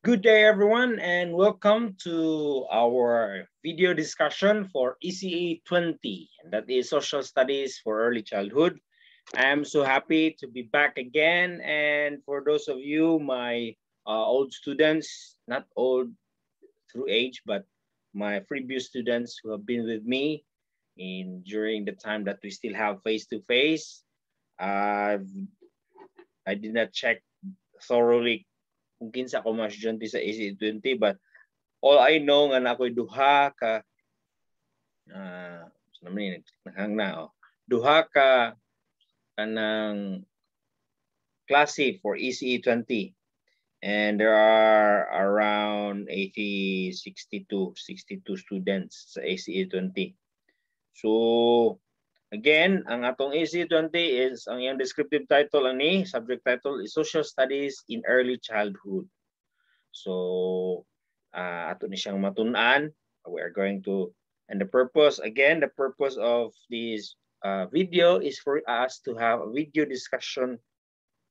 Good day, everyone, and welcome to our video discussion for ECE 20, and that is Social Studies for Early Childhood. I am so happy to be back again, and for those of you, my old students, not old through age, but my previous students who have been with me during the time that we still have face-to-face, I did not check thoroughly kung kinsa ako mas estudyante sa ECE 20, but all I know nga na ako'y duha ka duha ka kanang klase for ECE 20, and there are around 62 students sa ECE 20. So again, ang atong ECE 20 is, ang iyang descriptive title ani, subject title is Social Studies in Early Childhood. So ato ni siyang matun-an. We are going to, and the purpose of this video is for us to have a video discussion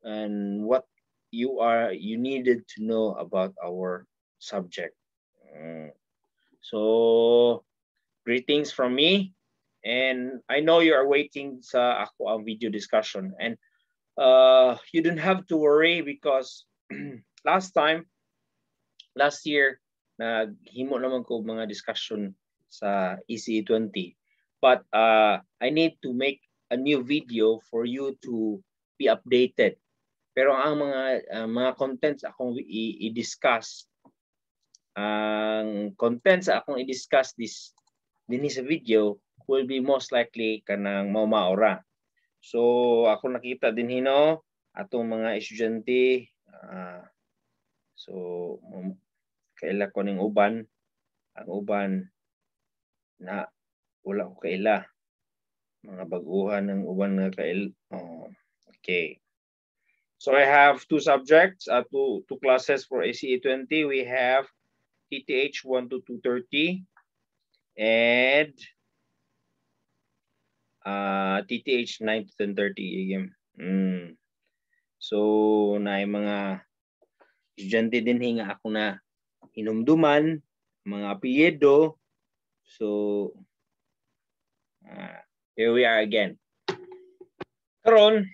and what you needed to know about our subject. So greetings from me, and I know you are waiting sa ako ang video discussion, and you don't have to worry because last year naghimo naman ko mga discussion sa ECE 20, but I need to make a new video for you to be updated. Pero ang mga contents akong i-discuss, ang contents akong i-discuss din sa video will be most likely kanang maura. So ako nakita din hino atong mga estudyante, so kaila ko ning uban, ang uban na wala ko kaila, mga baguhan ng uban nga kail. Okay. So I have two subjects, two classes for ECE 20. We have TTH 1 to 230 and TTH 9 to 1030 AM. So na mga estudyante din hinga ako na hinumduman, mga apelyido. So here we are again. Karon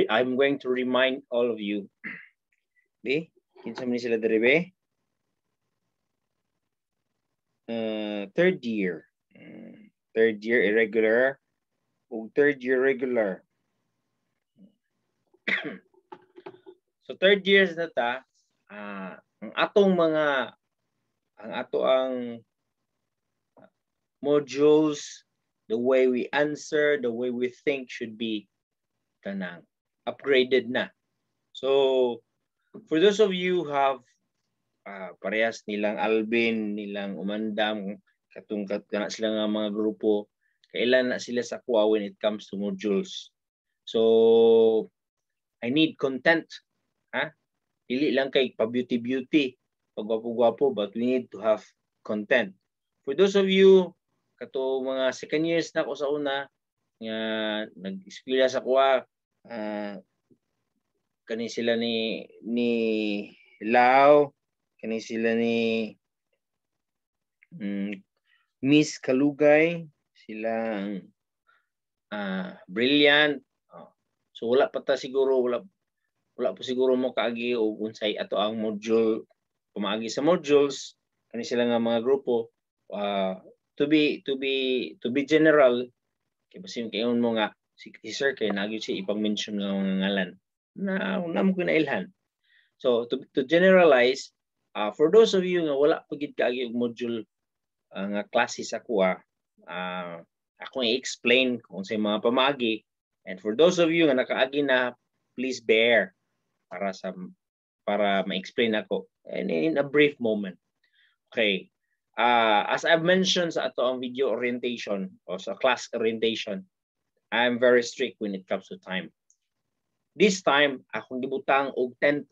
I'm going to remind all of you. Be, kinsa man sila diri be? Third year irregular o third year regular. So third years na ta, ang modules, the way we answer, the way we think should be kanang upgraded na. So for those of you who have parehas nilang Alvin, nilang Umandam, katungkat kana sila nga mga grupo, kailan na sila sa kuha when it comes to modules. So I need content. Dili lang kay pa-beauty, pagwapo-gwapo, but we need to have content. For those of you kato mga second years na ko sa una nga nag-eskwela sa kuha, kani sila ni Lao, kani sila ni Miss Kalugay, silang brilliant. So wala pa siguro mo kaagi o unsay ato ang module, pamaagi sa modules kani sila nga mga grupo, to be general kay basin kayon mo nga si sir kay nagyud siya ipang-mention nga mga ngalan na mo kinailhan. So to generalize, for those of you nga wala pa gid kaagi og module nga klase sa kuha, ako i-explain kung sa mga pamaagi, and for those of you nga nakaagi na, please bear para ma-explain ako in a brief moment. Okay. As I've mentioned sa ato ang video orientation o sa class orientation, I'm very strict when it comes to time. This time, akong gibutang og 10%.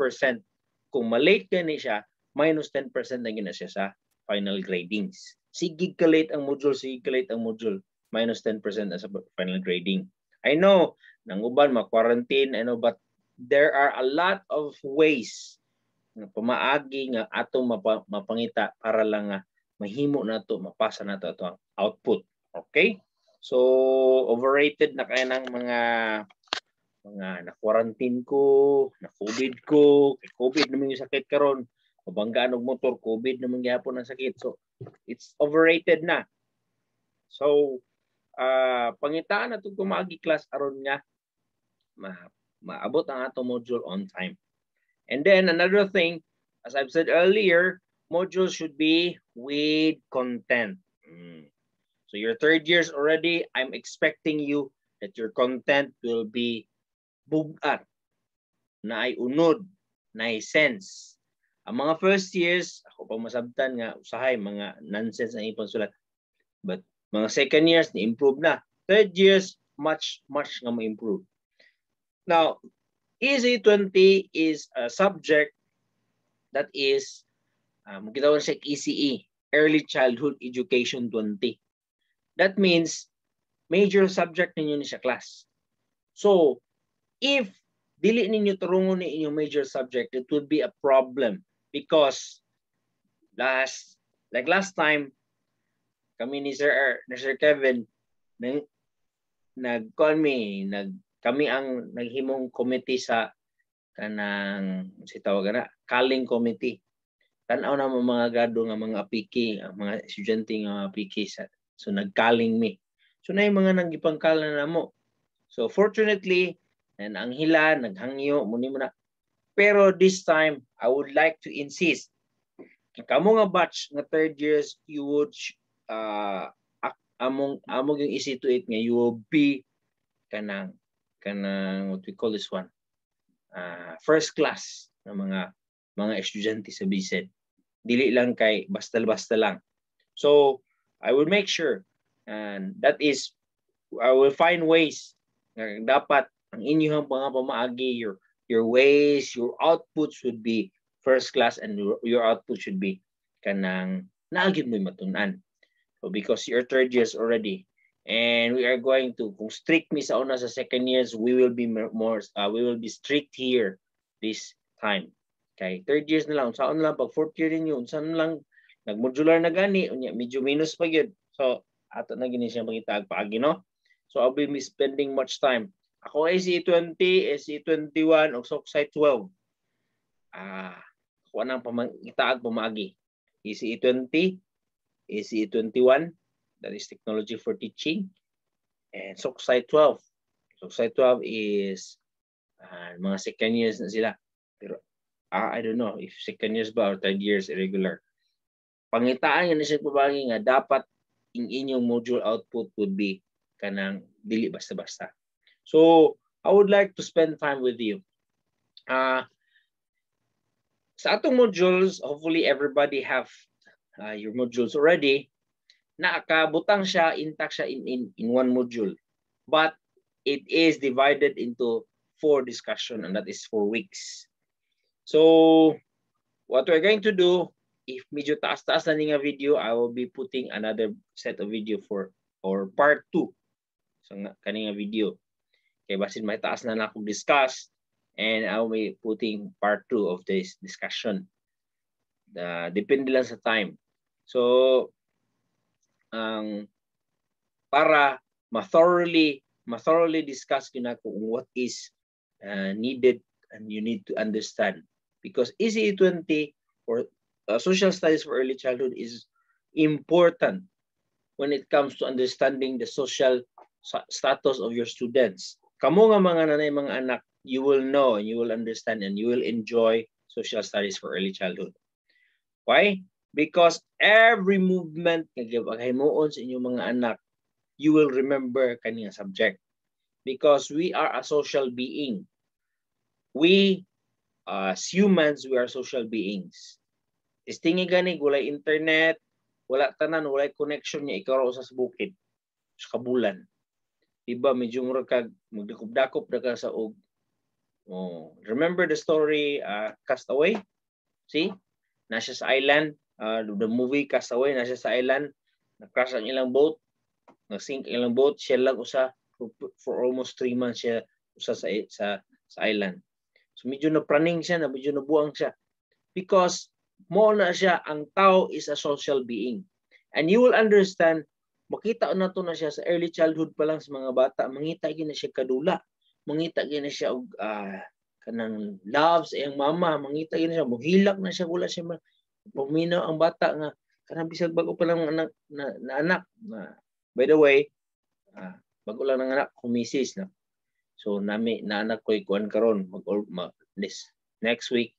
Kung malate ka ni siya, minus 10% na gina siya sa final gradings. Sige ka late ang module, minus 10% na sa final grading. I know, nang uban, ma-quarantine, but there are a lot of ways nga pamaagi nga atong mapangita para lang nga mahimo nato mapasa nato ato ang output. Okay? So overrated na kaya ng mga na-quarantine ko, na-COVID ko, kay COVID naman yung sakit karon, mabanggaan og motor, COVID naman gyapon ang sakit. So it's overrated na. So pangitaan nato kumaagi class aron nga maabot ang atong module on time. And then another thing, as I've said earlier, modules should be with content. So your third years already, I'm expecting you that your content will be bugat, na ay unod, na ay sense. Ang mga first years, ako pa masabtan nga, usahay, mga nonsense ang ipang sulat. But mga second years, na-improve na. Third years, much nga ma-improve. Now, ECE20 is a subject that is, gitawag siya ECE, Early Childhood Education 20. That means, major subject ninyo ni siya class. So, if dili ninyo turungon ni inyong major subject, it would be a problem because last time, kami ni Sir Kevin, kami ang naghimong committee sa kanang tawag na calling committee. Tanaw na mga gado nga mga apiki, mga estudyante nga apiki sa so nagkaling mi. So na yung mga nagipangkal na namo. So fortunately, ang hila naghangyo muni mo na. Pero this time I would like to insist kamo nga batch nga third years you would among yung ECE28 nga you will be kanang what we call this one first class ng mga estudyante sa BSED. Dili lang kay basta-basta lang. So I will make sure and that is I will find ways na dapat ang inyong mga pamaagi your ways, your output should be first class and your output should be kanang naagid mo matunan. So because your third years already and we are going to kung strict mi sa una sa second years we will be we will be strict here this time. Okay, third years na lang unsaon lang pag fourth year ninyo unsaon lang nagmodular na gani unya medyo minus pa gyud. So ato na gini siya mangitag paagi no. So I'll be spending much time. Ako ECE20, ECE21 ug SOCSI 12. Ako nang itaag pamaagi. ECE20, ECE21, that is technology for teaching, and SOCSI 12. SOCSI 12 is mga second years na sila. Pero I don't know if second years ba or third years irregular. Pangitaan nga na siya pabagi nga dapat in inyong module output would be kanang dili basta-basta. So I would like to spend time with you. Sa atong modules, hopefully everybody have your modules already. Nakabutang siya, intact siya in one module. But it is divided into 4 discussion and that is 4 weeks. So what we're going to do, if medyo taas-taas na nga video, I will be putting another set of video for or part 2 sa kaninga video. Okay, basin may taas na akong discuss and I will be putting part 2 of this discussion. Depende lang sa time. So para ma-thoroughly discuss kina kung what is needed and you need to understand. Because ECE20 or social studies for early childhood is important when it comes to understanding the social status of your students. Kamo nga mga nanay, mga anak, you will know and you will understand and you will enjoy social studies for early childhood. Why? Because every movement nga gipaghimuon sa inyong mga anak, you will remember kaniya subject. Because we are a social being. We, as humans, we are social beings. Istingi gani, walay internet, wala tanan, walay connection niya, ikaw sa bukid, sa kabulan. Diba, medyo mura kag magdakop-dakop na ka sa og. Oh, remember the story Castaway? See? Nasa sa island, the movie Castaway, nasa sa island, na-crash ang ilang boat, na-sink ang ilang boat, siya lang usa for almost 3 months siya usa sa island. So medyo na-praning siya, medyo nabuang siya. Because mo na siya, ang tao is a social being. And you will understand, makita na to na siya sa early childhood pa lang sa mga bata, mangita gina siya kadula. Mangita gina siya og kanang love sa iyang mama, mangita gina siya, muhilak na siya, wala siya paminaw ang bata nga kanang bisag bago pa lang anak na anak. By the way, bago lang ng anak ko misis na. So nami na anak ko ikuan karon next week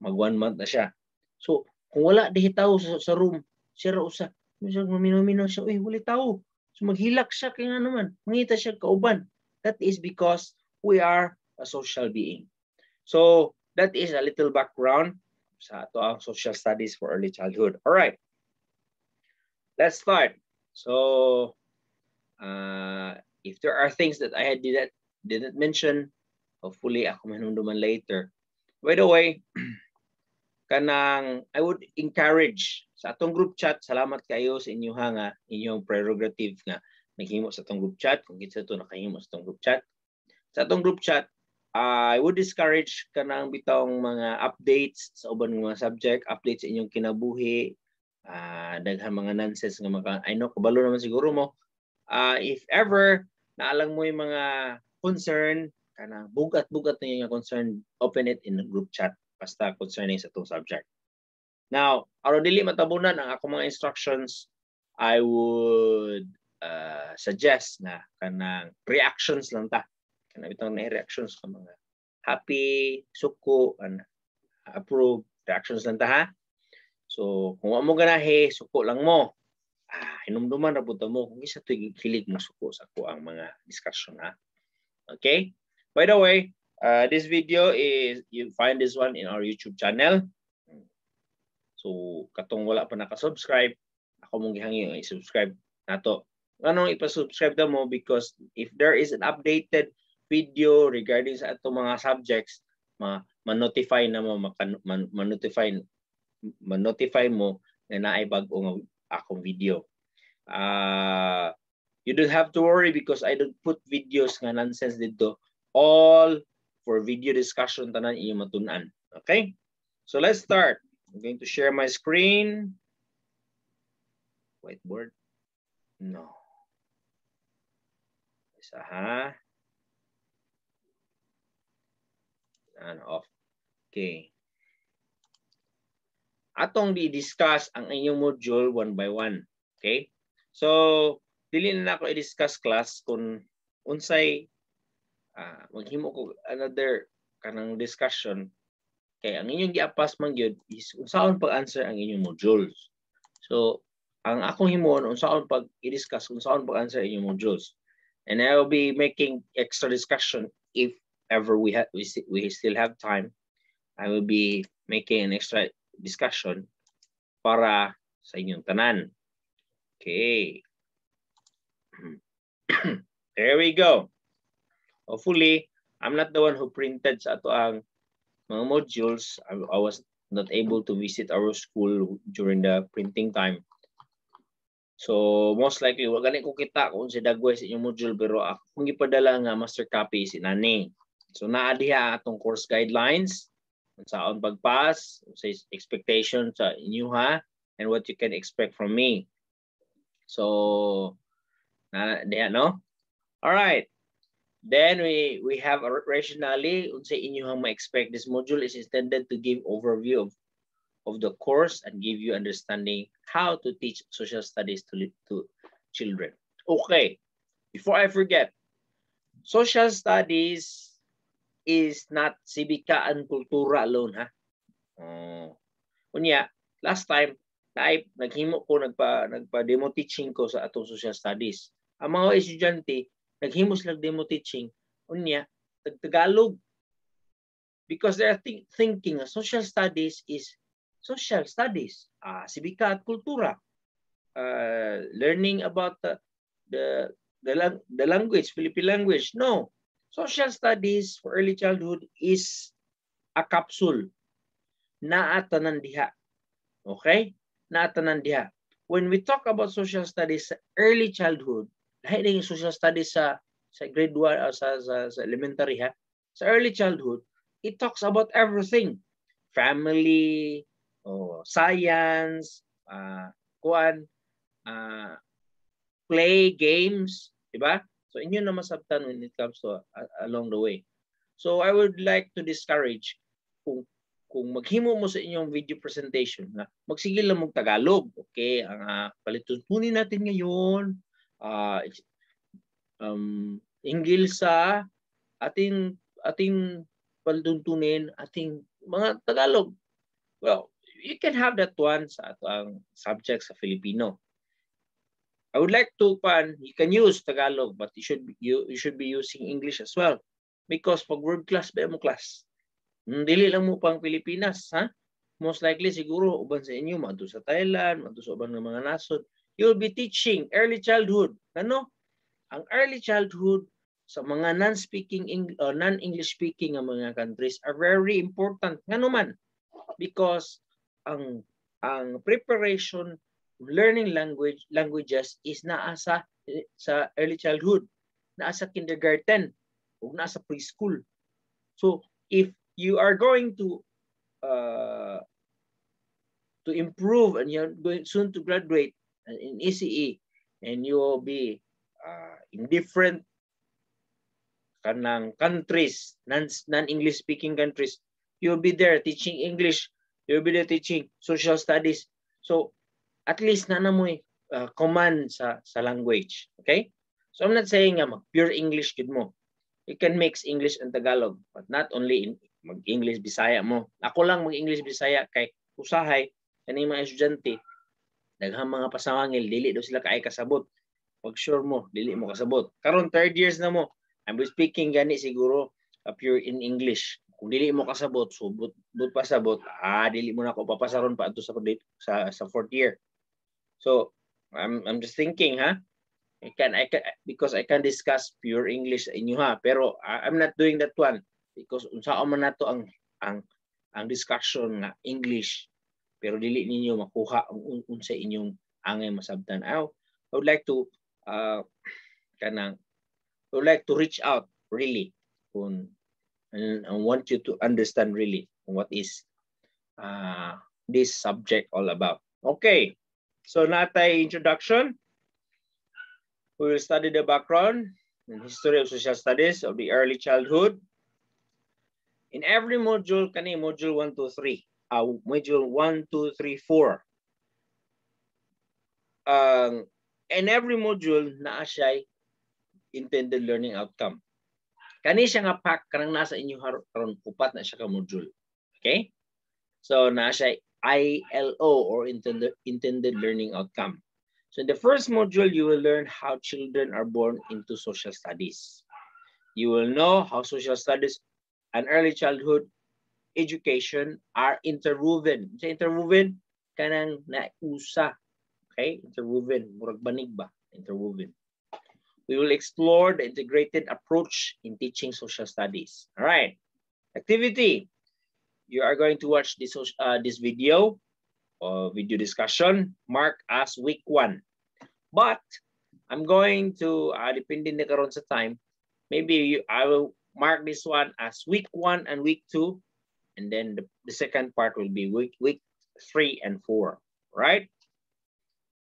mag 1 month na siya. So kung wala dihi tao sa room, siya ra usa. Siya maminaw siya, wala tao. So maghilak siya kay nga naman, mangita siya kauban. That is because we are a social being. So that is a little background sa ato ang social studies for early childhood. All right. Let's start. So if there are things that I didn't mention, hopefully ako manunduman later. By the way, I would encourage sa atong group chat, salamat kayo sa inyong prerogative nga naghimo sa atong group chat, kung kinsa to nakahimo sa atong group chat. Sa atong group chat, I would discourage kanang bitong mga updates sa uban ng mga subject, updates sa inyong kinabuhi, daghan mga nonsense nga I know kabalo naman siguro mo. If ever naalang mo yung mga concern, kanang bugat-bugat na yung concern, open it in the group chat basta concerning sa itong subject. Now, aron dili matabunan ang ako mga instructions, I would suggest na kanang reactions lang ta. Kanang bitong na reactions ka mga happy, suko, and approve, reactions lang ta ha. So, kung mo ganahe, suko lang mo. Hinumduman na punta mo kung isa ito kilig mo suko sa ako ang mga discussion ha. Okay? By the way, this video is, you find this one in our YouTube channel. So, katong wala pa naka-subscribe, ako mong gihangi i-subscribe nato. Anong ipa-subscribe na mo? Because if there is an updated video regarding sa ato mga subjects, ma-notify na mo, ma-notify mo na naay bagong akong video. You don't have to worry because I don't put videos nga nonsense dito. All for video discussion tanan inyong matun-an. Okay? So let's start. I'm going to share my screen. Whiteboard? No. Isa ha. And off. Okay. Atong di-discuss ang inyong module one by one. Okay? So, dili na ako i-discuss class kung unsay maghimo ko another kanang discussion kay ang inyong giapas man gyud is unsaon pag-answer ang inyong modules. So, ang akong himuon unsaon pag i-discuss unsaon pag-answer inyong modules. And I will be making extra discussion if ever we still have time. I will be making an extra discussion para sa inyong tanan. Okay. There we go. Hopefully, I'm not the one who printed sa ato ang mga modules. I was not able to visit our school during the printing time. So, most likely, wag gani ko kita kung si Dagway sa inyong module, pero akong ipadala nga master copy si Nani. So, naadiha atong course guidelines, saan pagpass, sa expectation sa inyo ha, and what you can expect from me. So, naadiha, no? All right. Then we have rationally unsay inyong ma-expect. This module is intended to give overview of the course and give you understanding how to teach social studies to children. Okay, before I forget, social studies is not sibika and kultura alone ha. Unya, last time naghimo ko nagpa-demo teaching ko sa atong social studies. Ang mga estudyante naghimo sila demo teaching unya Tagalog because they are thinking social studies is social studies, sibika at kultura, learning about the language, Philippine language. No, social studies for early childhood is a capsule na atanan diha. Okay, na atanan diha. When we talk about social studies sa early childhood, lahi yung social studies sa grade 1 o sa elementary ha. Sa early childhood, it talks about everything. Family, science, kuan, play, games, diba? So inyo na masabtan when it comes to along the way. So I would like to discourage kung maghimo mo sa inyong video presentation na magsige lang mong Tagalog. Okay, ang palituntunin natin ngayon English sa ating palituntunin ating mga Tagalog. Well, you can have that one sa atong subject sa Filipino. I would like to you can use Tagalog, but you should be using English as well. Because pag word class ba mo class, dili lang mo pang Pilipinas, ha? Most likely siguro uban sa inyo maadto sa Thailand, maadto sa ubang mga nasod, you will be teaching early childhood. Ano? Ang early childhood sa mga non-English speaking nga mga countries are very important. Ngano man? Because ang preparation learning languages is naa sa early childhood, naa sa kindergarten, o naa sa preschool. So if you are going to improve and you're going soon to graduate in ECE and you will be in different kanang countries, non-English speaking countries, you'll be there teaching English, you'll be there teaching social studies. So at least na mo command sa language. Okay? So I'm not saying pure English good mo. You can mix English and Tagalog, but not only in mag-English Bisaya mo. Ako lang mag-English Bisaya kay usahay kani mga estudyante daghang mga pasawangil dili daw sila kaay kasabot. Pag sure mo dili mo kasabot. Karon third years na mo, I'm speaking gani siguro pure in English. Kung dili mo kasabot, so but pasabot, dili mo na ako papasaron pa adto sa fourth year. So I'm just thinking, I can because I can discuss pure English sa inyo, pero I'm not doing that one because unsa man nato ang discussion nga English pero dili ninyo makuha ang unsa inyong angay masabtan. I would like to reach out really and I want you to understand really what is this subject all about. Okay. So natay introduction. We will study the background and history of social studies of the early childhood. In every module, module 1, 2, 3. Module 1, 2, 3, 4. In every module, naa siya intended learning outcome. Kani siya nga pack, kanang nasa inyo karon upat na siya ka module. Okay? So naa siya ILO or intended learning outcome. So in the first module, you will learn how children are born into social studies. You will know how social studies and early childhood education are interwoven. Sa interwoven, kanang nausa. Okay? Interwoven. Murag banig ba? Interwoven. We will explore the integrated approach in teaching social studies. All right. Activity. You are going to watch this video or video discussion marked as week 1. But I'm going to, depending na karon sa time, maybe I will mark this one as week 1 and week 2. And then the second part will be week 3 and 4. Right?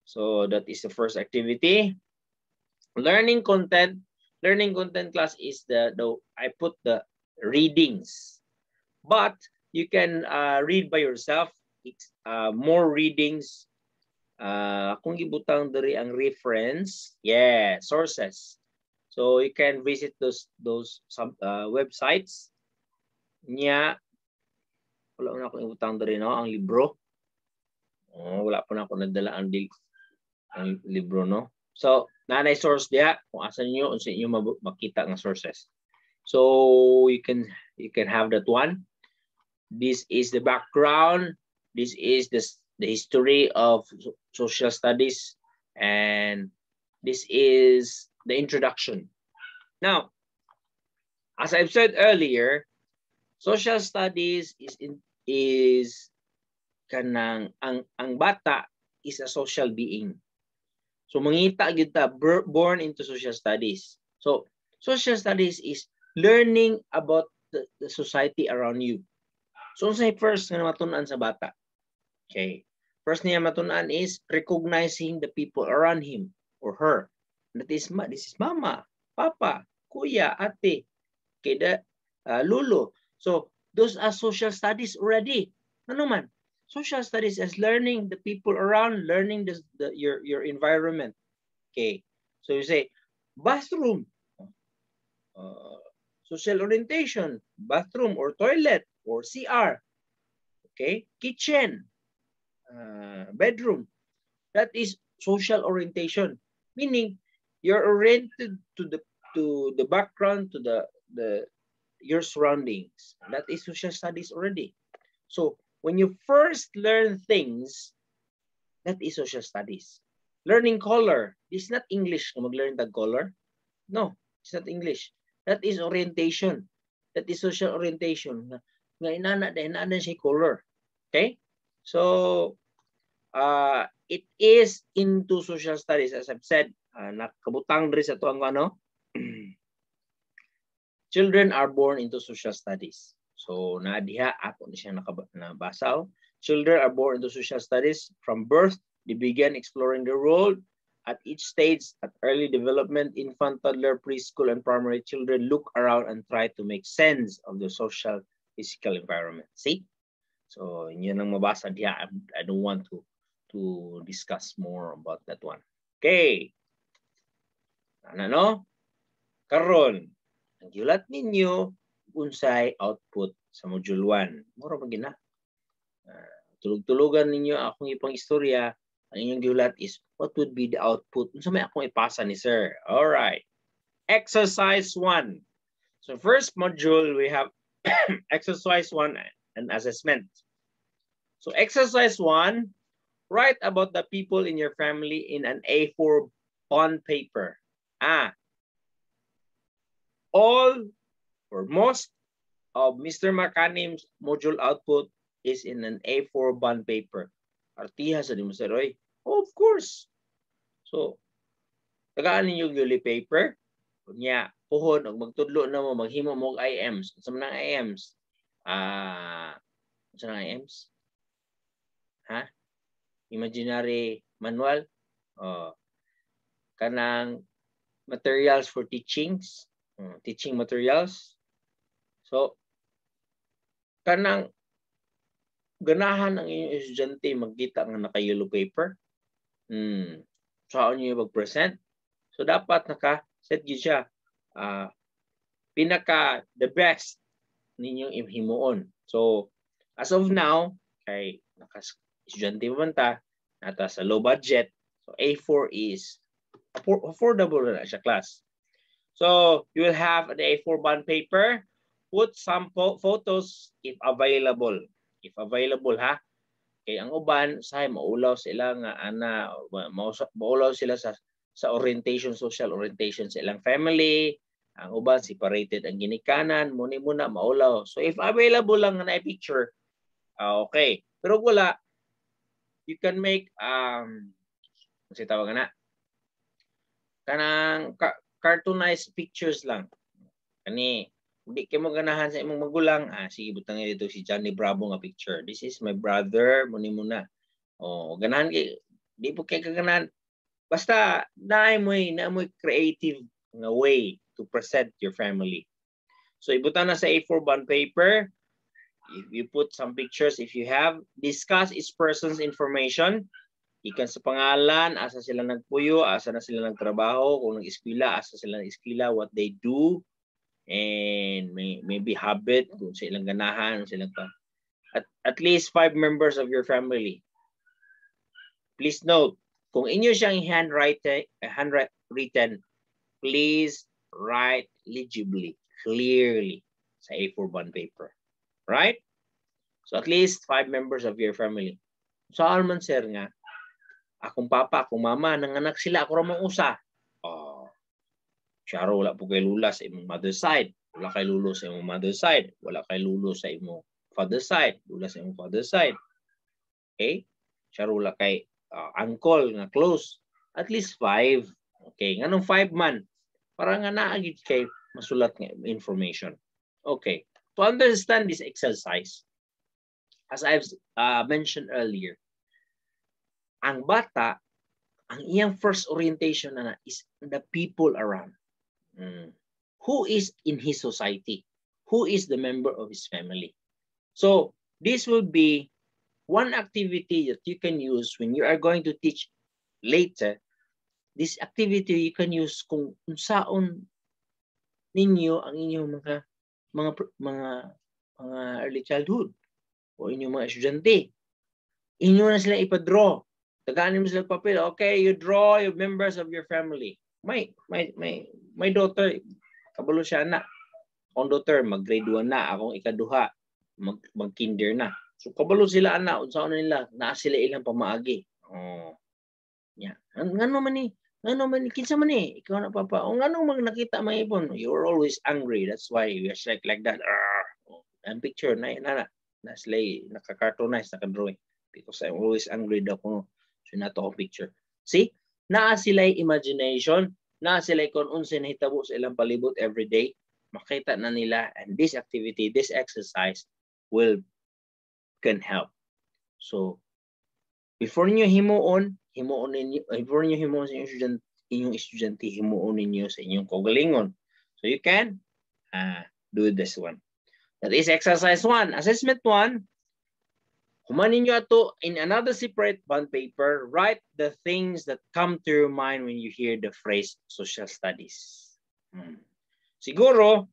So that is the first activity. Learning content class is I put the readings. But you can read by yourself. More readings. Kung gibutang diri ang reference, sources. So you can visit those websites. Nya wala na ako ibutang diri no ang libro. Wala pa na ako nagdala ang libro no. So nanay source diha kung asan niyo unsa inyo makita nga sources. So you can have that one. This is the background. This is the history of social studies, and this is the introduction. Now, as I've said earlier, social studies is kanang ang bata is a social being. So mangita gyud ta born into social studies. So social studies is learning about the society around you. So say first nga matunan sa bata. Okay. First niya matunan is recognizing the people around him or her. This is mama, papa, kuya, ate, kida, lolo. So those are social studies already. Ano man? Social studies is learning the people around, learning your environment. Okay. So you say bathroom, social orientation, bathroom or toilet or CR. Okay. Kitchen, bedroom. That is social orientation. Meaning you're oriented to the background, to your surroundings. That is social studies already. So when you first learn things, that is social studies. Learning color. This is not English. Mag-learn the color. No, it's not English. That is orientation. That is social orientation. Nga inana siya color. Okay? So, it is into social studies. As I've said, nakabutang rin sa ito ang ano. Children are born into social studies. So, naadiha, ako na siya nabasa. Children are born into social studies. From birth, they begin exploring the world. At each stage, at early development, infant, toddler, preschool, and primary children look around and try to make sense of the social, physical environment. See? So, yun ang mabasa diya. I don't want to discuss more about that one. Okay. Ano? Karon, ang giulat ninyo, unsay output sa module 1. Mura ba gina? Tulog-tulugan ninyo akong ipang istorya. Ang inyong giulat is, what would be the output? Unsa may akong ipasa ni sir? All right. Exercise 1. So first module, we have exercise 1 and assessment. So exercise 1, write about the people in your family in an A4 bond paper. All or most of Mr. Macanim's module output is in an A4 bond paper. Artiha sa di mo sir, oy. Oh, of course. So, tagaan ninyo yung paper. Kunya, puhon, o magtudlo na mo, maghimo mo IMs. Sa mga IMs? Sa mga IMs? Ha? Imaginary manual? Kanang materials for teachings. Teaching materials. So, kanang ganahan ang inyong estudyante magkita nga naka-yellow paper. Saan nyo mag-present? So, dapat naka-set yun siya. The best ninyong himuon. So, as of now, kay naka-estudyante mo ta, nata sa low budget. So, A4 is affordable na siya, class. So, you will have the A4 bond paper. Put some photos if available. If available, ha? Kaya ang uban, say maulaw sila nga maulaw sila sa orientation, social orientation sa ilang family. Ang uban separated ang ginikanan, muna maulaw. So if available lang na picture, okay. Pero wala, you can make kasi tawag na kanang cartoonized pictures lang. Kani hindi kayo ganahan sa imong magulang, sige butang dito si Johnny Bravo nga picture. This is my brother, muna. Ganahan kay di po kay kaganahan. Basta na mo creative nga way to present your family. So ibutan na sa A4 bond paper. If you put some pictures, if you have, discuss each person's information. Ikan sa pangalan, asa sila nagpuyo, asa na sila nagtrabaho, kung nag-eskwela, asa sila nag-eskwela, what they do. And maybe habit kung sa ilang ganahan, at least 5 members of your family. Please note, kung inyo siyang handwritten, please write legibly, clearly sa A4 bond paper. Right? So at least 5 members of your family. So alman sir nga, akong papa, akong mama, nanganak sila, ako ramang usa. Siya wala po kay lula sa imong mother side. Wala kay lulo sa imong mother side. Wala kay lulo sa imong father side. Lula sa imong father side. Okay? Siya wala kay uncle nga close. At least 5. Okay? Nganong 5 man? Para nga naagit kay masulat nga information. Okay. To understand this exercise, as I've mentioned earlier, ang bata, ang iyang first orientation na is the people around. Who is in his society? Who is the member of his family? So this will be one activity that you can use when you are going to teach later. This activity you can use kung saon ninyo ang inyong mga early childhood o inyong mga estudyante. Inyo na sila ipa-draw. Tagaan mo sila papel. Okay, you draw your members of your family. My daughter, kabalo siya na. Akong daughter, mag-grade 1 na. Akong ikaduha, mag-kinder na. So, kabalo sila na. Unsa nila, naa sila ilang pamaagi. Oh. Yeah. Ngano man ni? Ngano man ni? Kinsa man ni? Ikaw na papa. O ngano mag nakita mga ipon? You're always angry. That's why you're like that. Ang picture na sila naka-cartoonize, naka-drawing. Because I'm always angry daw kung sinato ko picture. See? Naa sila imagination. Naa sila kung unsa nahitabo sa ilang palibot every day. Makita na nila, and this activity, this exercise can help. So, before niyo himuon sa inyong estudyante, himuon ninyo sa inyong kaugalingon. So you can do this one. That is exercise 1. Assessment 1. Humanin nyo ato in another separate bond paper. Write the things that come to your mind when you hear the phrase social studies. Siguro,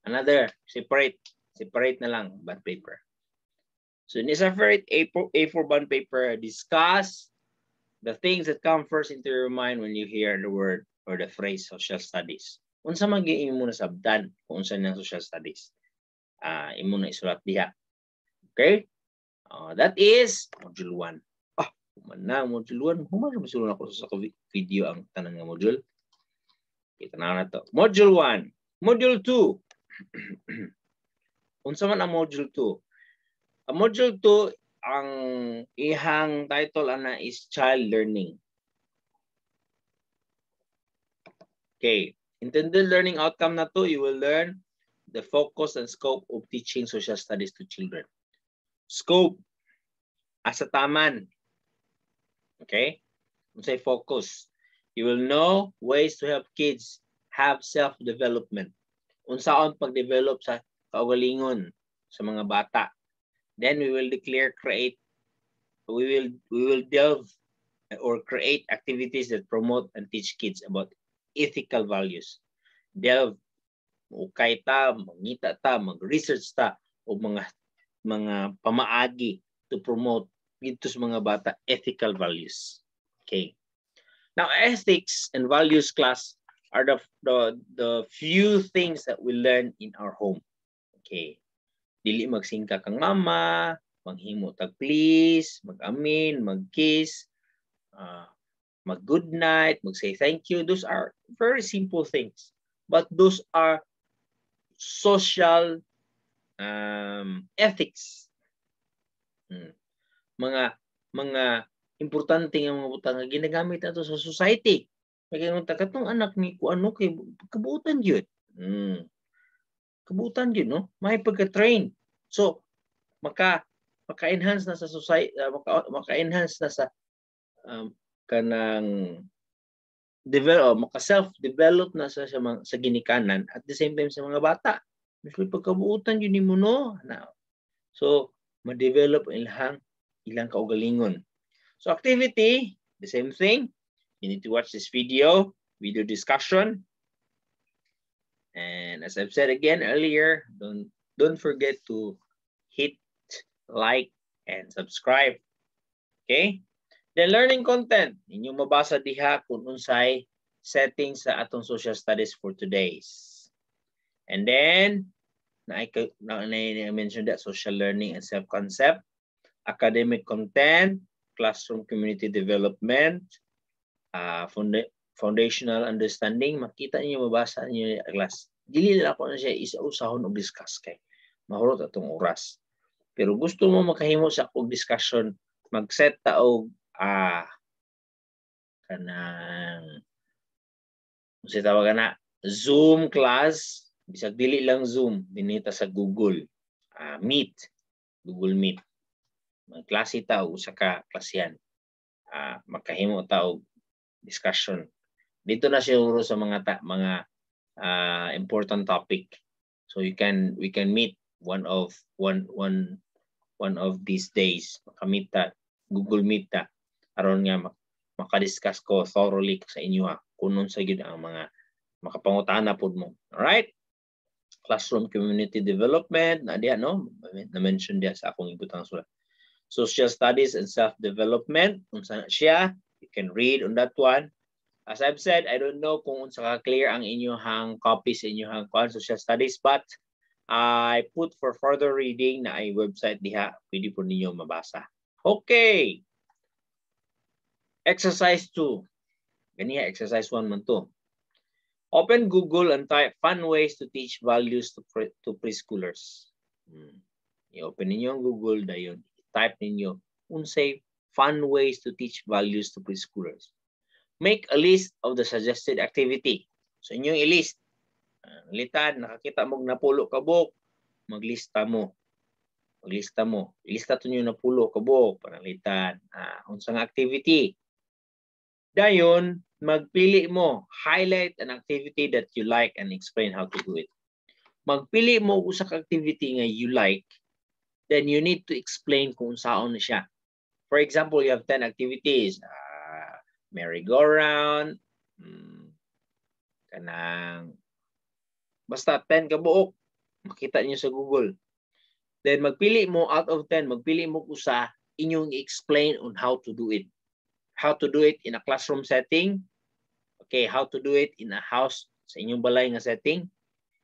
another separate na lang bond paper. So in this separate A4 bond paper, discuss the things that come first into your mind when you hear the word or the phrase social studies. Unsa mag-iimo na sabdan kung unsa ng social studies? Imo na isulat diha. Okay? That is module 1. Module 1. Human masulat ako sa video ang tanan nga module. Kita na to. Module 1. Module 2. Unsa man ang module 2? Ang module 2, ang ihang title ana is child learning. Okay. Intended learning outcome na to, you will learn the focus and scope of teaching social studies to children. Scope, asa taman. Okay? Unsay focus. You will know ways to help kids have self-development. Unsaon pag-develop sa kaugalingon sa mga bata. Then we will we will delve or create activities that promote and teach kids about ethical values. Delve, ukay ta, mangita ta, mag-research ta, o mga pamaagi to promote dito sa mga bata ethical values. Okay. Now, ethics and values class are the few things that we learn in our home. Okay. Dili magsingka kang mama, manghimo tag please, mag-amin, mag-kiss, mag-good night, mag-say thank you. Those are very simple things. But those are social ethics. Mga importante nga mga butang nga ginagamit nato sa society. Kaya katong anak ni ko ano kay kabuutan gyud. Kabuutan gyud no? May pagka-train. So maka-enhance na sa society, maka-enhance na sa kanang maka-self-develop na sa ginikanan at the same time sa mga bata. Mas pagkabuutan yun mo no. So, ma-develop ilang kaugalingon. So, activity, the same thing. You need to watch this video discussion. And as I've said again earlier, don't forget to hit like and subscribe. Okay? The learning content, ninyo mabasa diha kung unsay settings sa atong social studies for today's. And then, I mentioned that social learning and self-concept, academic content, classroom community development, foundational understanding. Makita niyo, mabasa niyo yung class. Dili lang ako na siya isa-usahon o discuss kay mahurot atong oras. Pero gusto mo makahimo sa akong discussion, mag-set ta og kanang kasi tawagan na Zoom class Bisag dili lang Zoom, dinita sa Google Meet, Google Meet. Magklase ta usa ka klasyan. Makahimo ta og discussion. Dito na siguro sa mga important topic. So we can meet one of these days. Makamit ta, Google Meet ta aron nga makadiscuss ko thoroughly sa inyo kunon sa gyud ang mga makapangutana pod mo. All right? Classroom community development na diha no, na-mention diha sa akong ibutang sulat. Social studies and self-development, unsa na siya, you can read on that one. As I've said, I don't know kung unsa ka clear ang inyong copies sa inyong social studies, but I put for further reading na ay website diha, pwede po ninyo mabasa. Okay. Exercise 2. Ganiya, exercise 1 man to. Open Google and type fun ways to teach values to preschoolers. I-open ninyo ang Google, dayon type ninyo unsay fun ways to teach values to preschoolers. Make a list of the suggested activity. So inyong i-list. Litan, nakakita mo napulo ka buok, maglista mo. Maglista mo. Ilista to nyo napulo ka buok, panalitan. Unsang activity. Dayon, magpili mo. Highlight an activity that you like and explain how to do it. Magpili mo usa ka activity nga you like, then you need to explain kung saan na siya. For example, you have 10 activities. Merry-go-round, kanang basta 10 ka buok, makita niyo sa Google. Then magpili mo out of 10, magpili mo usa, inyong explain on how to do it. How to do it in a classroom setting. Okay, how to do it in a house sa inyong balay nga setting.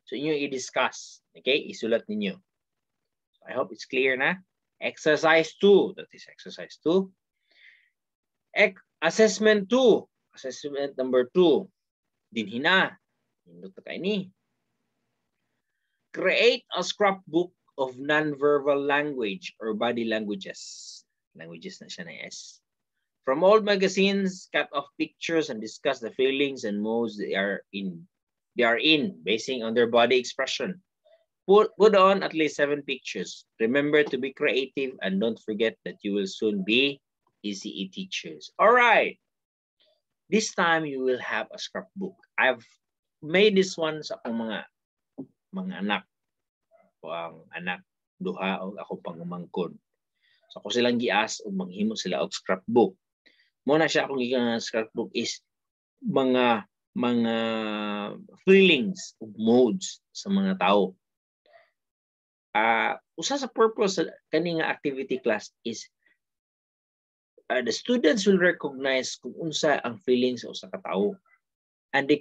So inyong i-discuss. Okay, isulat ninyo. So I hope it's clear na. Exercise 2, that is exercise 2. Assessment 2. Assessment number 2. Dinhina. Hindot ka ini. Create a scrapbook of non-verbal language or body languages. Languages na siya na S. From old magazines, cut off pictures and discuss the feelings and modes they are in, basing on their body expression. Put on at least 7 pictures. Remember to be creative and don't forget that you will soon be ECE teachers. All right. This time you will have a scrapbook. I've made this one sa akong mga anak. Ang anak duha o ako pangumangkon. So ako silang gias o manghimo sila og scrapbook. Muna siya akong scrapbook is mga feelings o modes sa mga tao. Usa sa purpose sa kaning activity class is the students will recognize kung unsa ang feelings sa usa ka tawo, and they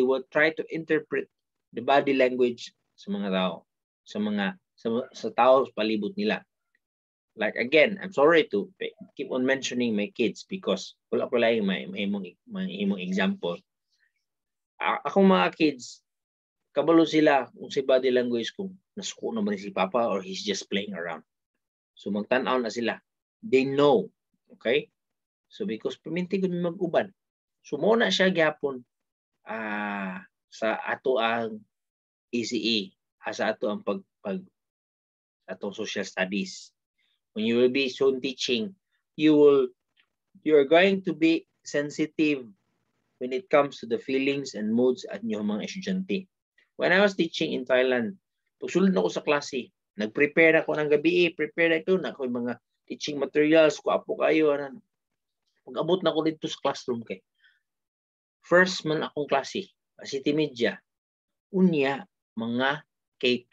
will try to interpret the body language sa mga tao, sa tao sa palibot nila. Like again, I'm sorry to keep on mentioning my kids because wala ko lang may himong example. Akong mga kids, kabalo sila kung si body language kung nasuko naman si Papa or he's just playing around. So magtanaw na sila. They know. Okay? So because paminti ko mag-uban. So muna siya gyapon sa ato ang ECE, sa ato ang atong social studies. When you will be soon teaching, you are going to be sensitive when it comes to the feelings and moods at inyong mga estudyante. When I was teaching in Thailand, pagsulod na ako sa klase, nag-prepare ako ng gabi, prepare ako na ako yung mga teaching materials, kuapo kayo. Pag-abot na ako dito sa classroom kay first man akong klase, City Media, unya mga K2,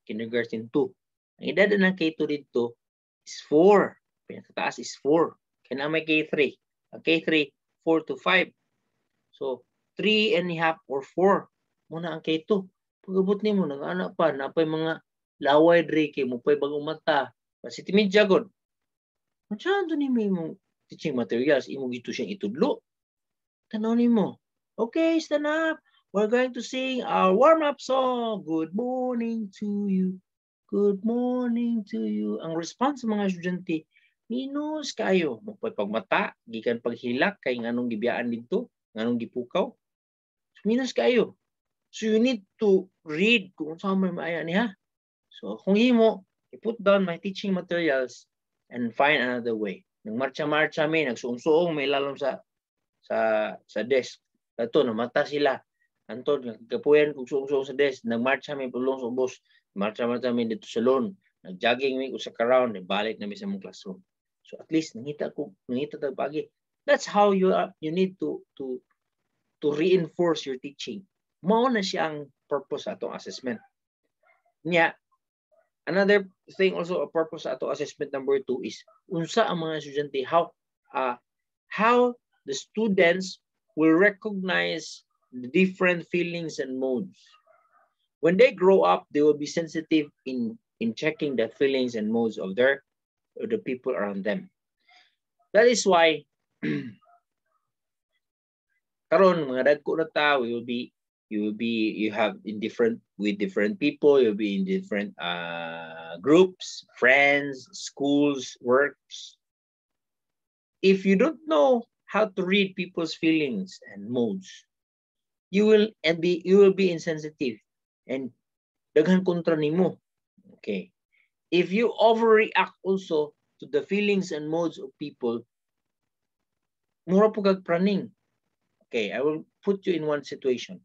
kindergarten 2. Ang edad ng K2 dito is 4. Pinakataas is 4. Kaya na may K3. Ang K3, 4 to 5. So, 3.5 or 4. Muna ang K2. Pag-abot ni mo, nag-anak pa, napay mga laway dre kay mo, pay bagong mata. City Media god. Masyado ni mo teaching materials, imo gito siyang itudlo. Tanaw ni mo. Okay, stand up. We're going to sing our warm-up song. Good morning to you. Good morning to you. Ang response sa mga estudyante, minus kayo. Pagmata, gikan paghilak, kay nganong gibiyaan dito, nganong gipukaw. Minus kayo. So you need to read kung saan may maaya niya. So kung himo, you put down my teaching materials and find another way. Nagmarcha-marcha mi, nagsuong-suong may lalom sa desk. Dato namata sila. Antod kapuyan kung suong-suong sa desk, nagmarcha mi pulong sa bus. Marcha-marcha mi dito sa lawn. Nag-jogging mi usa ka round, balik na mi sa mong classroom. So at least nangita tag pagi. That's how you need to reinforce your teaching. Mao na siyang purpose sa atong assessment. Nya, another thing also, a purpose sa atong assessment number 2 is unsa ang mga estudyante, how the students will recognize the different feelings and modes. When they grow up, they will be sensitive in checking the feelings and modes of the people around them. That is why karon mga dagko na tao, you have with different people, you'll be in different groups, friends, schools, works. If you don't know how to read people's feelings and moods, you will be insensitive and daghan kontra nimo. Okay. If you overreact also to the feelings and moods of people, mura po kag praning. Okay, I will put you in one situation.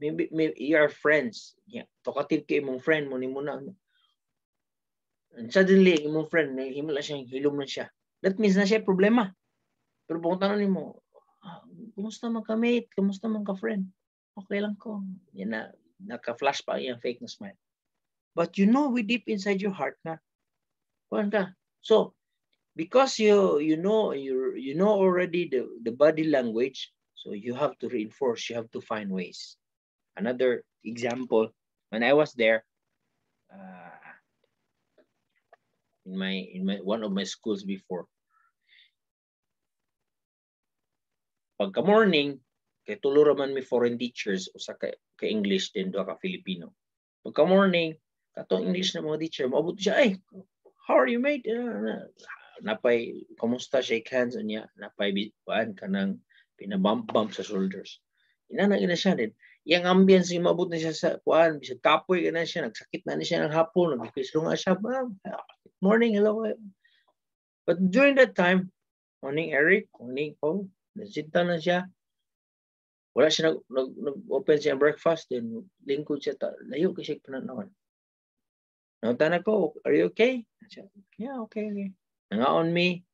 Maybe you are friends. Yeah, talkative kay imong friend mo nimo na. And suddenly imong friend himala siya, hilom na siya. That means na siya problema. Pero kung tanong nimo, kumusta man ka mate? Kumusta man ka friend? Okay lang ko. Yan na, naka-flash pa yung fake na smile. But you know, we deep inside your heart na, kuhan ka. So, because you know already the body language, so you have to reinforce, you have to find ways. Another example, when I was there, in one of my schools before, pagka morning, kay tulo raman mi foreign teachers, usa ka English din, duha ka Filipino. Pagka morning, katong English na mga teacher, maabot siya, ay, how are you mate? Napay, kumusta, shake hands, niya, napay, paan ka ng pinabump sa shoulders. Inana siya din. Yang ambience, yung maabot na siya sa kuan, bisag kapoy ka na siya, nagsakit na siya ng hapon, nagpipislo nga siya, morning, hello. But during that time, morning Eric, morning Paul, nasinta na siya. Wala siya nag-open siya breakfast, then lingkod siya, layo kasi pananawan. Nautan ako, are you okay? Siya, yeah, okay. Nangaon mi,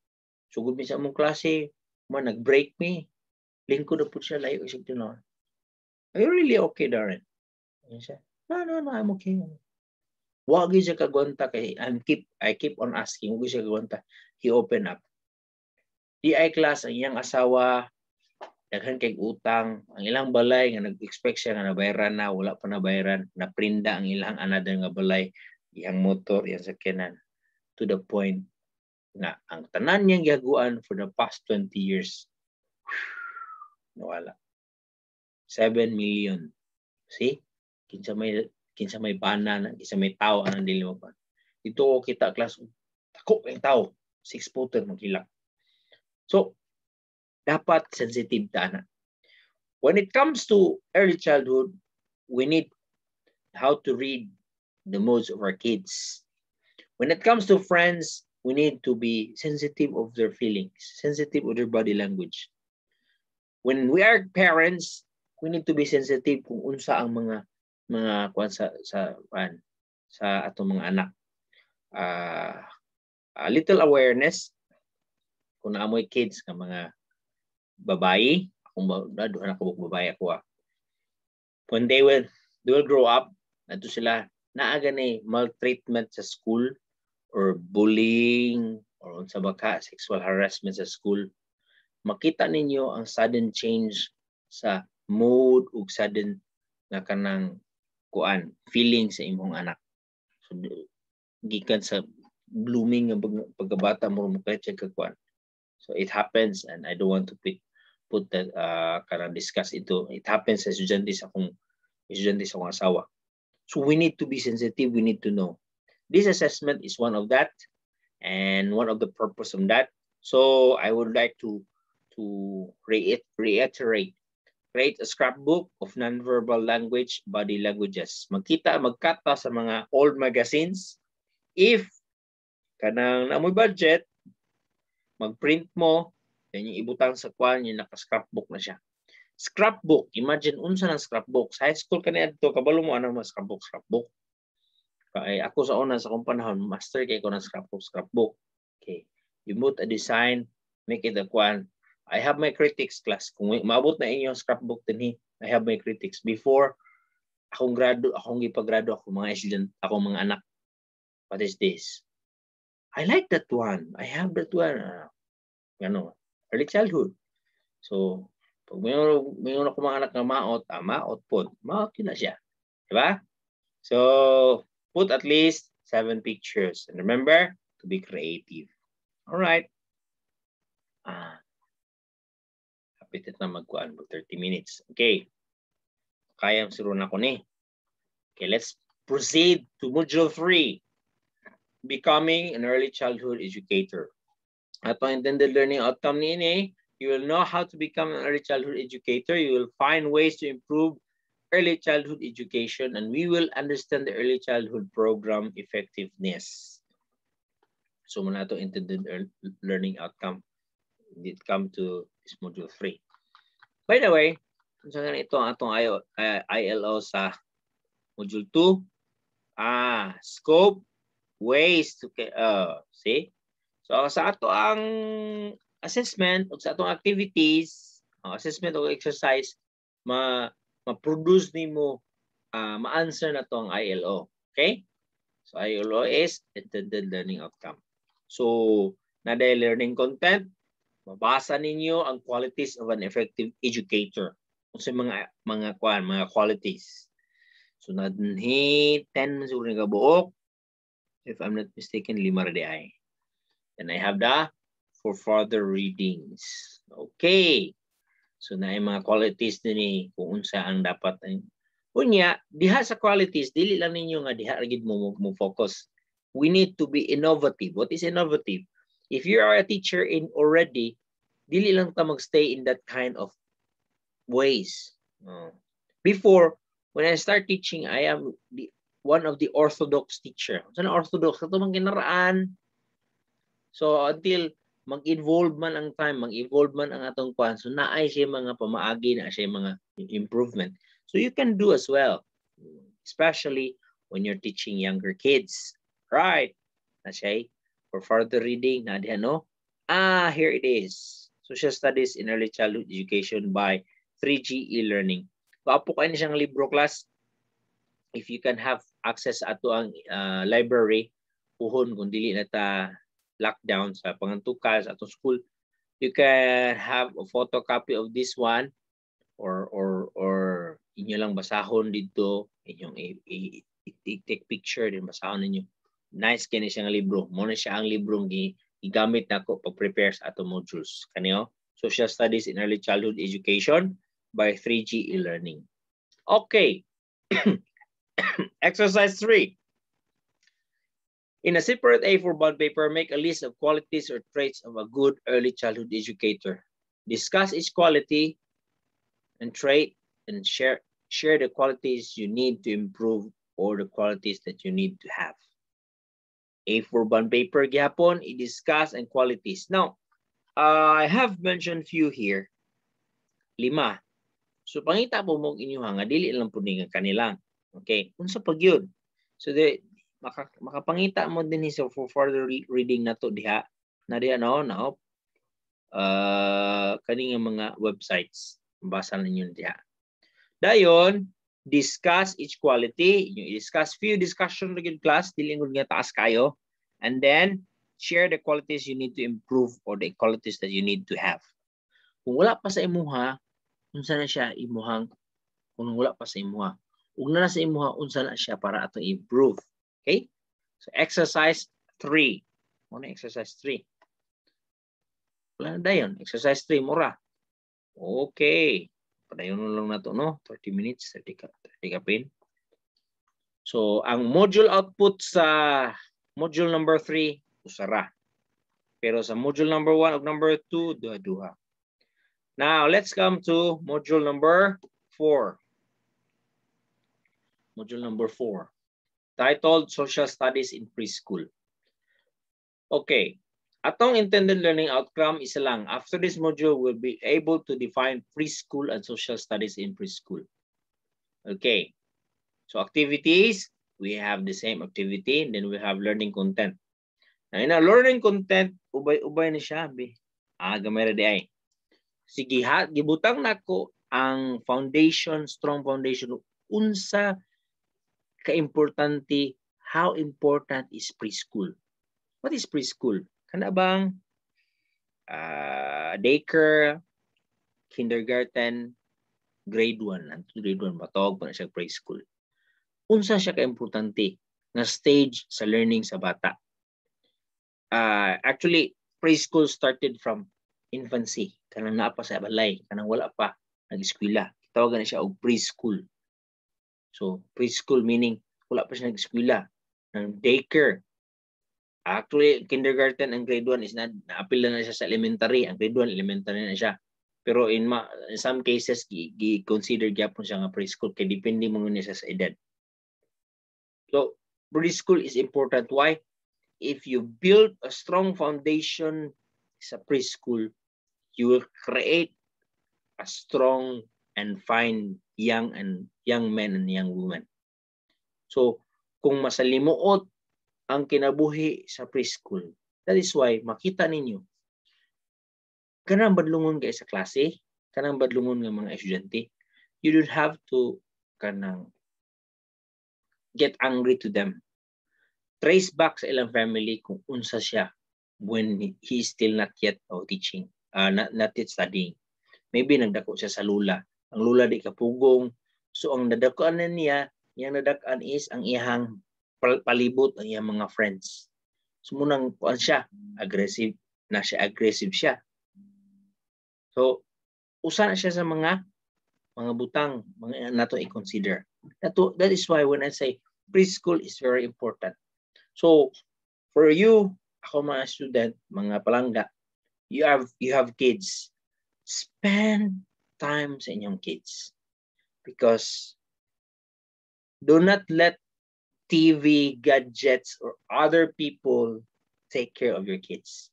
sugod mi sa among klase, nag-break mi, lingkod na po siya, layo kasi pananawan. Are you really okay, Darren? Siya, no, I'm okay. Wag siya kagwanta kay I keep on asking, wag siya kagwanta. He opened up. DI class, ang iyang asawa, daghan kay utang, ang ilang balay nga nag-expect siya nga nabayaran na, wala pa nabayaran, naprinda ang ilang another nga balay, iyang motor, iyang sakyanan, to the point na ang tanan niyang gihaguan for the past 20 years, nawala. 7 million. See? Kinsa may bana, kinsa may tao ang dili mo pa. Ito kita class, tako ang tao, 6 footer magkilak. So, dapat sensitive ta na. When it comes to early childhood, we need how to read the moods of our kids. When it comes to friends, we need to be sensitive of their feelings, sensitive of their body language. When we are parents, we need to be sensitive kung unsa ang mga kuan sa atong mga anak. A little awareness kung naamoy kids nga mga babae, anak ko babae ako. When they will grow up, nato sila naaga ni maltreatment sa school or bullying or unsa ba ka, sexual harassment sa school, makita ninyo ang sudden change sa mood ug sudden nga kanang kuan feeling sa imong anak. So gikan sa blooming nga pagkabata mo kay ka kuan. So it happens, and I don't want to put that karang discuss ito. It happens sa estudyante sa akong asawa. So we need to be sensitive, we need to know. This assessment is one of that, and one of the purpose of that. So I would like to reiterate. Create a scrapbook of nonverbal language, body languages. Magkata sa mga old magazines. If kanang namoy budget, mag-print mo, then yung ibutang sa kwan, yung naka-scrapbook na siya. Scrapbook, imagine unsa ng scrapbook. Sa high school kanina dito, kabalo mo anong mga scrapbook. Kaya ako sa una sa kong panahon, master kay ko ng scrapbook. Okay. You put a design, make it a kwan. I have my critics class. Kung maabot na inyong scrapbook din, I have my critics. Before, akong ipagrado ako mga estudyante, akong mga anak. What is this? I like that one. I have that one. Early childhood. So, pag mayroon ako mga anak na maot po. Maot yun na siya. Diba? So, put at least 7 pictures. And remember, to be creative. All right. Kapitit na magkuhan mo 30 minutes. Okay. Kaya sirun ako ni. Okay, let's proceed to module 3. Becoming an early childhood educator. Ato intended learning outcome ni, you will know how to become an early childhood educator. You will find ways to improve early childhood education, and we will understand the early childhood program effectiveness. So muna ito intended learning outcome. Did come to this module 3. By the way, so ito ang atong ILO sa module 2. Scope, ways to see. So sa ato ang assessment o sa atong activities, assessment o exercise, ma-produce nimo ma-answer na to ang ILO. Okay? So ILO is intended learning outcome. So naday learning content, mabasa ninyo ang qualities of an effective educator. Kasi mga qualities. So nadhi 10 siguro nga buok. If I'm not mistaken, 5 ra di ay. Then I have the for further readings. Okay. So na mga qualities din kung unsa ang dapat. Unya, diha sa qualities, dili lang ninyo nga diha gid mo focus. We need to be innovative. What is innovative? If you are a teacher already, dili lang ta magstay in that kind of ways. Before, when I start teaching, I am one of the orthodox teacher. So na orthodox, ito mang ginaraan. So until mag-evolve man ang time, mag-evolve man ang atong kwan, so naay siya mga pamaagi, na siya mga improvement. So you can do as well, especially when you're teaching younger kids. Right? Na siya, for further reading, na diyan, no? Here it is. Social Studies in Early Childhood Education by 3G e-learning. Waapo kayo na siyang libro class. If you can have access ato ang library, puhon kung dili na ta lockdown sa pangantukan sa atong school, you can have a photocopy of this one or inyo lang basahon dito, inyong i-take picture din basahon ninyo. Nice kini siya nga libro. Mo na siya ang librong gigamit nako pag-prepare sa atong modules. Kaniyo, Social Studies in Early Childhood Education by 3G e-learning. Okay. Exercise 3. In a separate A4 bond paper, make a list of qualities or traits of a good early childhood educator. Discuss each quality and trait and share the qualities you need to improve or the qualities that you need to have. A4 bond paper gihapon, i-discuss and qualities. Now, I have mentioned few here. 5. So pangita po mo inyong nga dili lang po nga kanilang. Okay, unsa pag yun? So makapangita mo din so for further reading na to diha na diha kaning mga websites. Basa ninyo diha. Dayon, discuss each quality. You discuss few discussion regarding class, dili nga taas kayo, and then share the qualities you need to improve or the qualities that you need to have. Kung wala pa sa imuha, unsa na siya imuhang, kung wala pa sa imuha, ug na sa imuha unsa na siya para ato improve. Okay? So exercise 3. Muna exercise 3. Wala na dayon. Exercise 3 mura. Okay. Padayon lang na to, no? 30 minutes, 30 kapin. So ang module output sa module number 3 usara. Pero sa module number 1 ug number 2 duha-duha. Now, let's come to module number 4. Module number 4, titled Social Studies in Preschool. Okay, atong intended learning outcome isa lang. After this module, we'll be able to define preschool and social studies in preschool. Okay, so activities, we have the same activity, and then we have learning content. Now, in our learning content, ubay-ubay na siya. Gamay ra di ay. Sige ha, gibutang nako ang foundation, strong foundation, unsa ka-importante, how important is preschool? What is preschool? Kana bang daycare, kindergarten, grade 1, until grade 1, matawag pa na siya preschool. Unsa siya ka-importante na stage sa learning sa bata? Actually, preschool started from infancy. Kanang naa pa sa balay, kanang wala pa nag-eskwela. Tawagan na siya og preschool. So, preschool meaning wala pa siya nag-eskwela. Daycare. Actually, kindergarten and grade 1 is na-apil na siya sa elementary. Ang grade 1, elementary na siya. Pero in some cases, consider gyapon siya nga preschool kay depende mo niya sa edad. So, preschool is important. Why? If you build a strong foundation sa preschool, you will create a strong and fine young men and young women. So, kung masalimuot ang kinabuhi sa preschool, that is why makita ninyo kanang badlungon kay sa klase, kanang badlungon ng mga estudyante, you don't have to kanang get angry to them. Trace back sa ilang family kung unsa siya when he is still not yet teaching, not yet studying. Maybe nagdako siya sa lula. Ang lula di kapugong. So ang nadakaan na niya, yung nadakaan is ang iyang palibot, ang iyang mga friends. So munang kuan siya, aggressive siya. So usa na siya sa mga butang, mga nato i-consider. That is why when I say preschool is very important. So for you, ako mga student, mga palangga, you have kids. Spend time sa inyong kids. Because do not let TV, gadgets, or other people take care of your kids.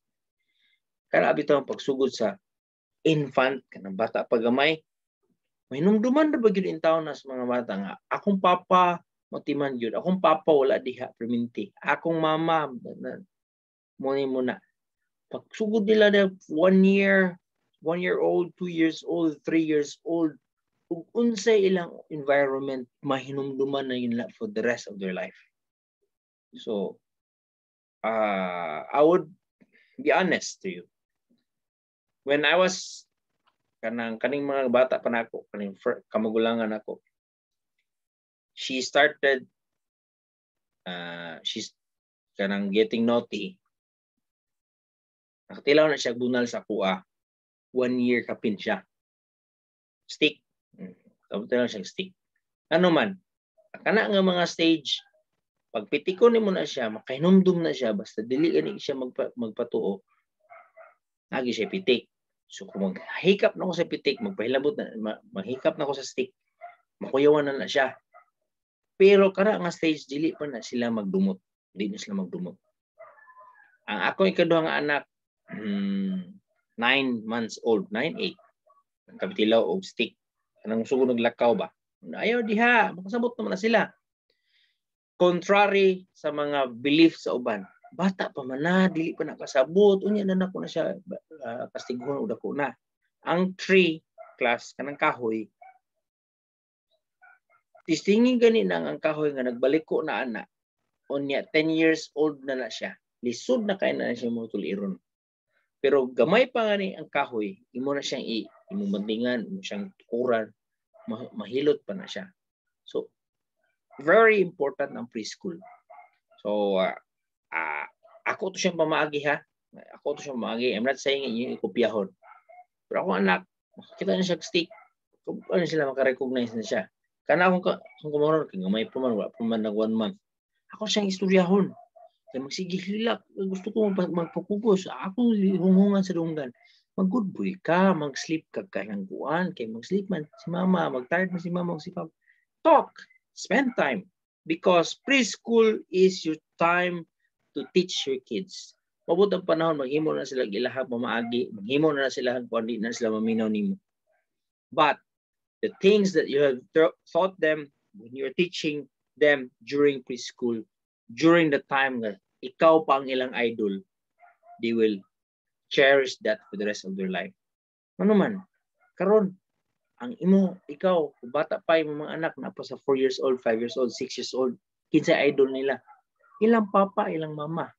Kaya abito ang pagsugod sa infant, kanang bata pagamay, may numduman na ba yun in taon na sa mga bata nga, akong papa, matiman yun, akong papa wala diha, perminti, akong mama, muna. Pagsugod nila na 1 year old, 2 years old, 3 years old, kung unsay ilang environment, mahinumduman na yun for the rest of their life. So, I would be honest to you. When I was kaning mga bata pa nako, kaning kamagulangan ako, she's kanang getting naughty. Nakatilaw na siya bunal sa kuha. 1 year kapin siya. Stick. Nakatilaw siya stick. Ano man, kana nga mga stage, pagpitikon nimo na siya, makahinumdum na siya, basta dili gani siya magpatuo, lagi siya pitik. So kung maghikap na ko sa pitik, magpahilabot na, maghikap na ko sa stick, makuyawan na siya. Pero kana nga stage, dili pa na sila magdumot. Dili na sila magdumot. Ang ako ikaduhang anak, 9 months old, 9-8. Kapitilaw o stick. Anong sugo naglakaw ba? Ayaw diha, makasabot naman na sila. Contrary sa mga belief sa uban, bata pa man na, dili pa nakasabot, unya na nako na siya, kastiguhon o dako na. Ang 3 class, kanang kahoy, tistingin gani na ang kahoy nga nagbaliko na anak, unya 10 years old na siya, lisod na kayo na siya mo tuliron. Pero gamay pa nga ni ang kahoy, imo na siyang imumandingan, imo siyang tukuran, mahilot pa na siya. So, very important ang preschool. So, ako to siyang pamaagi ha. Ako to siyang pamaagi. I'm not saying yung ikopyahon. Pero ako anak, makikita na siya stick. Ano sila makarecognize na siya. Kana akong kumaroon, gamay pa man, wala pa man nag 1 month. Ako siyang istoryahon. Kaya magsige hilak. Gusto ko magpapugos. Ako hunghungan sa dunggan. mag-good boy ka, mag-sleep ka kayang kuan, kay mag-sleep man si mama, mag-tired man si mama, si papa. Talk, spend time. Because preschool is your time to teach your kids. Mabot ang panahon, maghimo na sila gilahab, mamaagi, maghimo na sila, kung di na sila maminaw nimo. But the things that you have taught them when you're teaching them during preschool, during the time that ikaw pa ang ilang idol, they will cherish that for the rest of their life. Ano man, karon ang imo, ikaw, bata pa yung mga anak na pa sa 4 years old, 5 years old, 6 years old, kinsa idol nila. Ilang papa, ilang mama.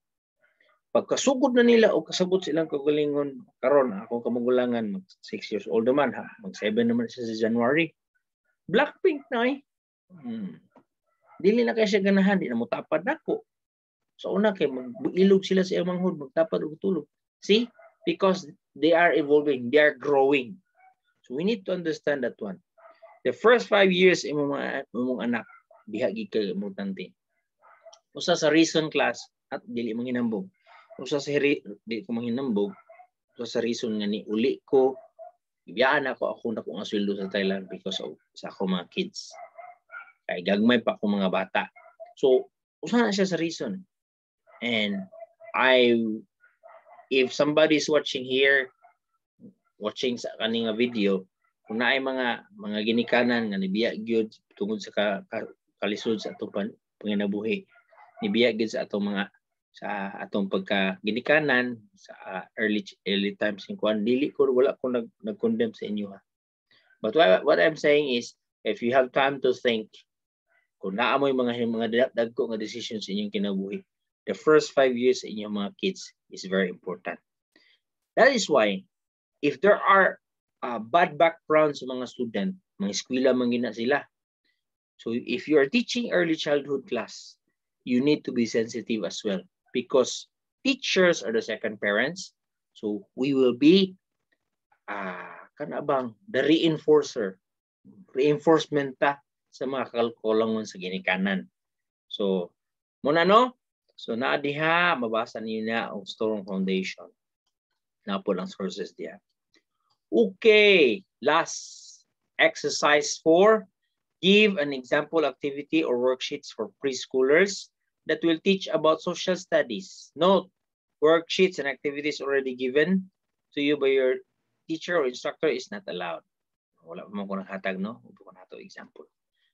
Pagkasugod na nila o kasabot silang kagalingon, karon akong kamagulangan, mag 6 years old naman, ha? Mag 7 naman siya sa January. Blackpink na eh. Dili na kaya siya ganahan, di na mo tapad nako. So una kay mag-ilog sila sa iyang manghod, magtapad og tulog. See? Because they are evolving, they are growing. So we need to understand that one. The first 5 years imong anak, diha gid kay importante. Usa sa reason class at dili manginambog. Usa sa di ko manginambog, usa sa reason nga ni uli ko ibiyaan ako na kung asweldo sa Thailand because of sa ako mga kids. Kay gagmay pa ako mga bata. So usa na siya sa reason. And if somebody is watching here, watching sa kaning video, kung naay mga ginikanan nga nibiya gyud tungod sa kalisod sa atong panginabuhi, nibiya gyud sa atong mga sa atong pagka ginikanan sa early times in kuan, dili ko wala ko nag-condemn sa inyo ha. But what I'm saying is, if you have time to think, kung naa mo yung mga dagko nga decisions sa inyong kinabuhi, the first 5 years sa inyong mga kids is very important. That is why, if there are bad backgrounds sa mga student, mga eskwela man gina sila. So if you are teaching early childhood class, you need to be sensitive as well, because teachers are the second parents. So we will be the reinforcement ta sa mga kalkulangon sa ginikanan. So muna no, so naa diha mabasa niyo na ang strong foundation. Na po lang sources diha. Okay, last exercise 4. Give an example activity or worksheets for preschoolers that will teach about social studies. Note, worksheets and activities already given to you by your teacher or instructor is not allowed. Wala mo ko naghatag, no? Wala ko na ito example.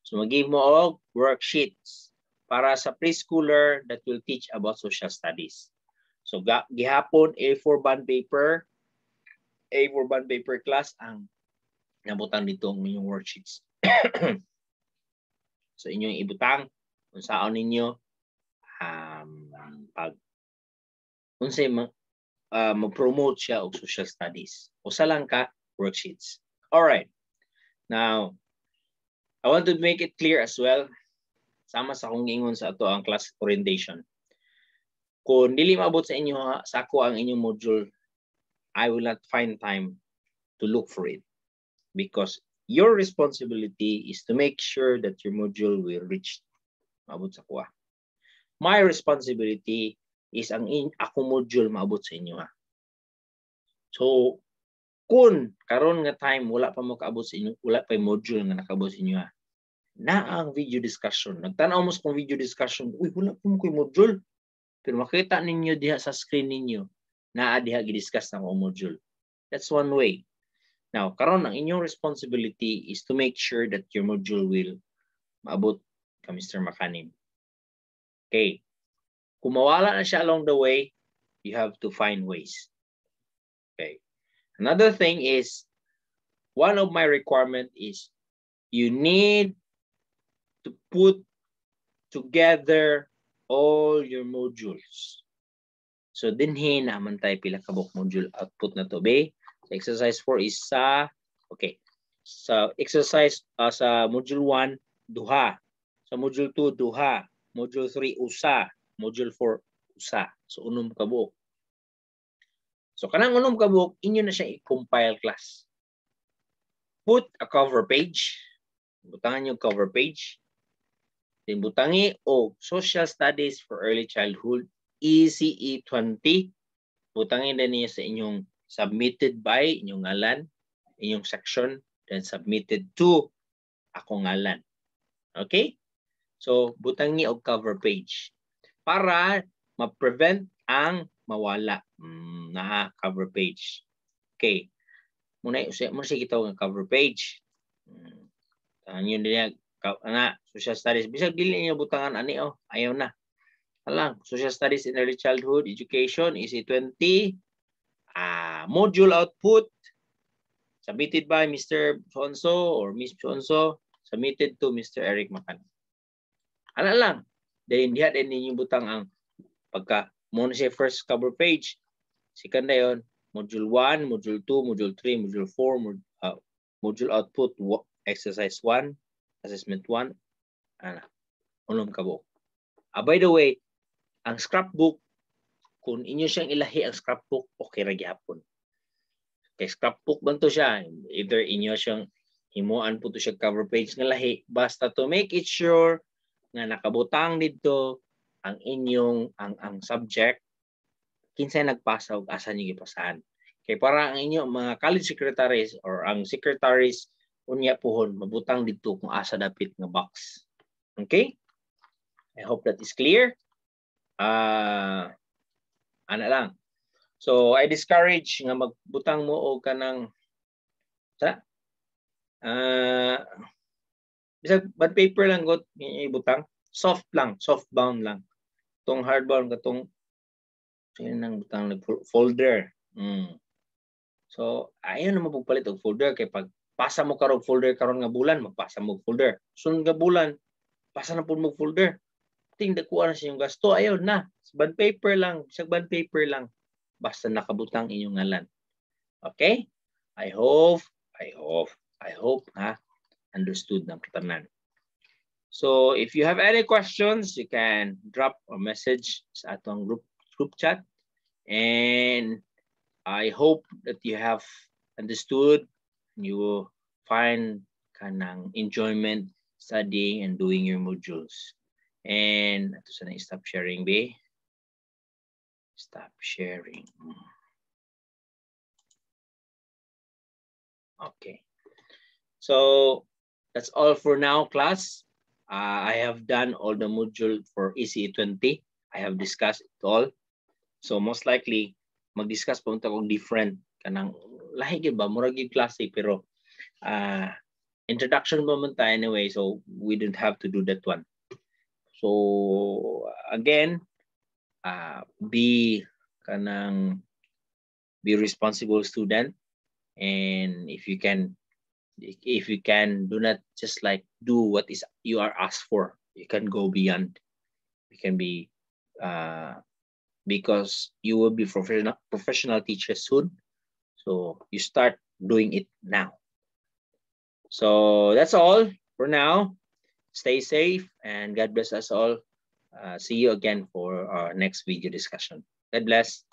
So, mag-give mo og worksheets para sa preschooler that will teach about social studies. So, gihapon, A4 bond paper class ang nabutang dito ang inyong worksheets. So inyong ibutang kung saan ninyo pag unsay mag-promote siya og social studies. Usa lang ka worksheets. All right. Now, I want to make it clear as well, sama sa akong ingon sa ato ang class orientation. Kung dili maabot sa inyo sa ako ang inyong module, I will not find time to look for it, because your responsibility is to make sure that your module will reach maabot sa kuha. My responsibility is ang akong module maabot sa inyo ha. So, kung karon nga time wala pa mo kaabot sa inyo, wala pa yung module nga nakaabot sa inyo ha, na ang video discussion. Nagtanaw mo sa kong video discussion, uy, wala pa mo ko yung module. Pero makita ninyo diha sa screen ninyo, na diha gi-discuss na ang module. That's one way. Now, karon ang inyong responsibility is to make sure that your module will maabot ka Mr. Makanim. Okay. Kung mawala na siya along the way, you have to find ways. Okay. Another thing is, one of my requirement is you need to put together all your modules. So, dinhi naman tayo pila kabuk module output na to, be. Exercise 4 is okay. Sa exercise sa module 1, duha. Sa module 2, duha. Module 3, usa. Module 4, usa. So, unom kabuok. So, kanang unom kabuok, inyo na siya i-compile class. Put a cover page. Butangan yung cover page. Then, butangi Social Studies for Early Childhood, ECE 20. Butangin na niya sa inyong submitted by inyong ngalan, inyong section, then submitted to akong ngalan. Okay? So, butang ni og cover page para ma-prevent ang mawala na cover page. Okay. Muna siya kita ng cover page. Yun din na social studies. Bisag dili niyo butangan ani ayaw na. Alang, social studies in early childhood education ECE 20. Module output submitted by Mr. Sonso or Miss Sonso, submitted to Mr. Eric Macan. Ano lang, dahil diha din ninyo butang ang pagka muna siya first cover page. Second na yun, module 1, module 2, module 3, module 4, module output, exercise 1, assessment 1, unom kabo. By the way, ang scrapbook, kung inyo siyang ilahi ang scrapbook, okay ra gyapon. Kay scrapbook man to siya, either inyo siyang himuan po to siya cover page nga lahi, basta to make it sure nga nakabutang dito ang inyong ang subject kinsay nagpasa ug asa niyo gipasahan. Kay para ang inyo mga college secretaries or ang secretaries unya pohon mabutang dito kung asa dapit nga box. Okay? I hope that is clear. Ana lang. So I discourage nga magbutang mo og kanang bisag bond paper lang got ibutang, soft lang, soft bound lang. Tong hardbound katong nang butang folder. So ayon na mapagpalit og folder kay pag pasa mo karong folder karon nga bulan magpasa mo folder. Sunod nga bulan pasa na pud mo folder. Ting dakuha na sa inyong gasto, ayaw na. Bond paper lang, bisag bond paper lang. Basta nakabutang inyong ngalan. Okay? I hope understood ng katanan. So if you have any questions, you can drop a message sa atong group chat. And I hope that you have understood. You will find kanang enjoyment studying and doing your modules. And ito sana stop sharing, be. Stop sharing. Okay. So that's all for now, class. I have done all the module for ECE 20. I have discussed it all. So most likely, mag-discuss po kung different kanang lahi ba murag yung klase pero introduction mo man tayo anyway, so we don't have to do that one. So again, be responsible student, and if you can do not just like do what is you are asked for, you can go beyond. You can be because you will be professional teachers soon, so you start doing it now. So that's all for now. Stay safe and God bless us all. See you again for our next video discussion. God bless.